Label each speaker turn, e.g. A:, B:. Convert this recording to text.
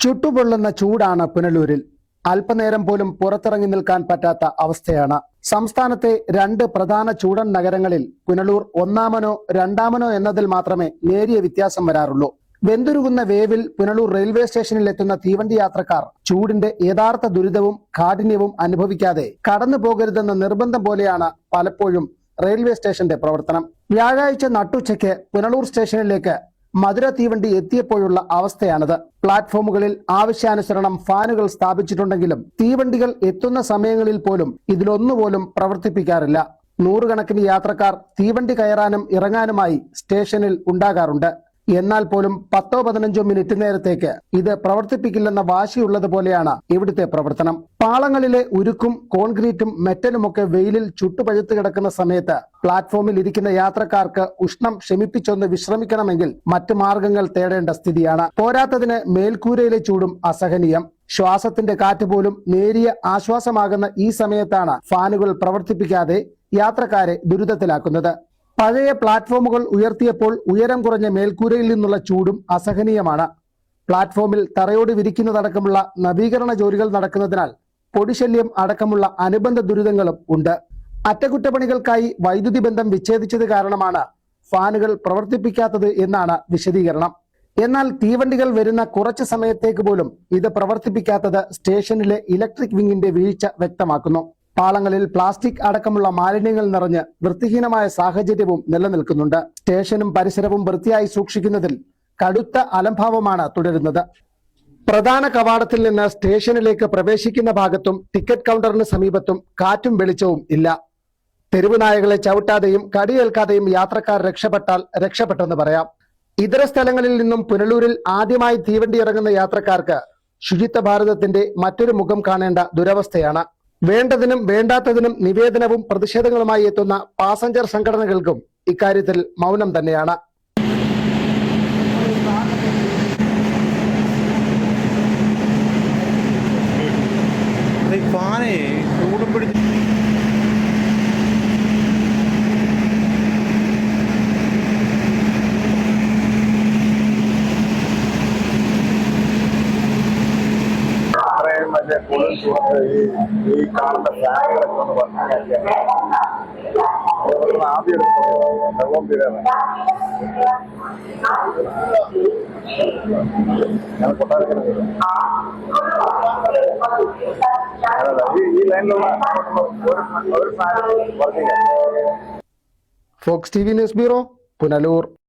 A: ചുട്ടുപൊള്ളുന്ന ചൂടാണ് പുനലൂരിൽ. അല്പനേരം പോലും പുറത്തിറങ്ങി നിൽക്കാൻ പറ്റാത്ത അവസ്ഥയാണ്. സംസ്ഥാനത്തെ രണ്ട് പ്രധാന ചൂടൻ നഗരങ്ങളിൽ പുനലൂർ ഒന്നാമനോ രണ്ടാമനോ എന്നതിൽ മാത്രമേ നേരിയ വ്യത്യാസം വരാറുള്ളൂ. വെന്തുരുകുന്ന വേവിൽ പുനലൂർ റെയിൽവേ സ്റ്റേഷനിൽ എത്തുന്ന തീവണ്ടി യാത്രക്കാർ ചൂടിന്റെ യഥാർത്ഥ ദുരിതവും കാഠിന്യവും അനുഭവിക്കാതെ കടന്നു പോകരുതെന്ന നിർബന്ധം പോലെയാണ് പലപ്പോഴും റെയിൽവേ സ്റ്റേഷന്റെ പ്രവർത്തനം. വ്യാഴാഴ്ച നട്ടുച്ചയ്ക്ക് പുനലൂർ സ്റ്റേഷനിലേക്ക് മധുര തീവണ്ടി എത്തിയപ്പോഴുള്ള അവസ്ഥയാണിത്. പ്ലാറ്റ്ഫോമുകളിൽ ആവശ്യാനുസരണം ഫാനുകൾ സ്ഥാപിച്ചിട്ടുണ്ടെങ്കിലും തീവണ്ടികൾ എത്തുന്ന സമയങ്ങളിൽ പോലും ഇതിലൊന്നുപോലും പ്രവർത്തിപ്പിക്കാറില്ല. നൂറുകണക്കിന് യാത്രക്കാർ തീവണ്ടി കയറാനും ഇറങ്ങാനുമായി സ്റ്റേഷനിൽ ഉണ്ടാകാറുണ്ട്. എന്നാൽ പോലും 10-15 മിനിറ്റ് നേരത്തേക്ക് ഇത് പ്രവർത്തിപ്പിക്കില്ലെന്ന വാശിയുള്ളതുപോലെയാണ് ഇവിടുത്തെ പ്രവർത്തനം. പാളങ്ങളിലെ ഉരുക്കും കോൺക്രീറ്റും മെറ്റലുമൊക്കെ വെയിലിൽ ചുട്ടുപഴുത്ത് കിടക്കുന്ന സമയത്ത് പ്ലാറ്റ്ഫോമിൽ ഇരിക്കുന്ന യാത്രക്കാർക്ക് ഉഷ്ണം ശമിപ്പിച്ചൊന്ന് വിശ്രമിക്കണമെങ്കിൽ മറ്റു മാർഗങ്ങൾ തേടേണ്ട സ്ഥിതിയാണ്. പോരാത്തതിന് മേൽക്കൂരയിലെ ചൂടും അസഹനീയം. ശ്വാസത്തിന്റെ കാറ്റ് പോലും നേരിയ ആശ്വാസമാകുന്ന ഈ സമയത്താണ് ഫാനുകൾ പ്രവർത്തിപ്പിക്കാതെ യാത്രക്കാരെ ദുരിതത്തിലാക്കുന്നത്. പഴയ പ്ലാറ്റ്ഫോമുകൾ ഉയർത്തിയപ്പോൾ ഉയരം കുറഞ്ഞ മേൽക്കൂരയിൽ നിന്നുള്ള ചൂടും അസഹനീയമാണ്. പ്ലാറ്റ്ഫോമിൽ തറയോട് വിരിക്കുന്നതടക്കമുള്ള നവീകരണ ജോലികൾ നടക്കുന്നതിനാൽ പൊടിശല്യം അടക്കമുള്ള അനുബന്ധ ദുരിതങ്ങളും ഉണ്ട്. അറ്റകുറ്റപ്പണികൾക്കായി വൈദ്യുതി ബന്ധം വിച്ഛേദിച്ചത് കാരണമാണ് ഫാനുകൾ പ്രവർത്തിപ്പിക്കാത്തത് എന്നാണ് വിശദീകരണം. എന്നാൽ തീവണ്ടികൾ വരുന്ന കുറച്ച് സമയത്തേക്ക് പോലും ഇത് പ്രവർത്തിപ്പിക്കാത്തത് സ്റ്റേഷനിലെ ഇലക്ട്രിക് വിങ്ങിന്റെ വീഴ്ച വ്യക്തമാക്കുന്നു. പാളങ്ങളിൽ പ്ലാസ്റ്റിക് അടക്കമുള്ള മാലിന്യങ്ങൾ നിറഞ്ഞ് വൃത്തിഹീനമായ സാഹചര്യവും നിലനിൽക്കുന്നുണ്ട്. സ്റ്റേഷനും പരിസരവും വൃത്തിയായി സൂക്ഷിക്കുന്നതിൽ കടുത്ത അലംഭാവമാണ് തുടരുന്നത്. പ്രധാന കവാടത്തിൽ നിന്ന് സ്റ്റേഷനിലേക്ക് പ്രവേശിക്കുന്ന ഭാഗത്തും ടിക്കറ്റ് കൗണ്ടറിന് സമീപത്തും കാറ്റും വെളിച്ചവും ഇല്ല. തെരുവ് നായകളെ ചവിട്ടാതെയും കടിയേൽക്കാതെയും യാത്രക്കാർ രക്ഷപ്പെട്ടാൽ രക്ഷപ്പെട്ടെന്ന് പറയാം. ഇതര സ്ഥലങ്ങളിൽ നിന്നും പുനലൂരിൽ ആദ്യമായി തീവണ്ടി ഇറങ്ങുന്ന യാത്രക്കാർക്ക് ശുചിത്വ ഭാരതത്തിന്റെ മറ്റൊരു മുഖം കാണേണ്ട ദുരവസ്ഥയാണ്. വേണ്ടതിനും വേണ്ടാത്തതിനും നിവേദനവും പ്രതിഷേധങ്ങളുമായി എത്തുന്ന പാസഞ്ചർ സംഘടനകൾക്കും ഇക്കാര്യത്തിൽ മൗനം തന്നെയാണ്.
B: ഈ കാണുന്ന ഫാനുകളൊക്കെ ഒന്ന് വർക്കാക്കിയാണ് ആദ്യം വെള്ളം തീരാണ്. ഞാൻ കൊട്ടാരക്കര ഈ ലൈനിലുള്ള ഒരു fan working.
A: Fox T V news bureau, Punalur.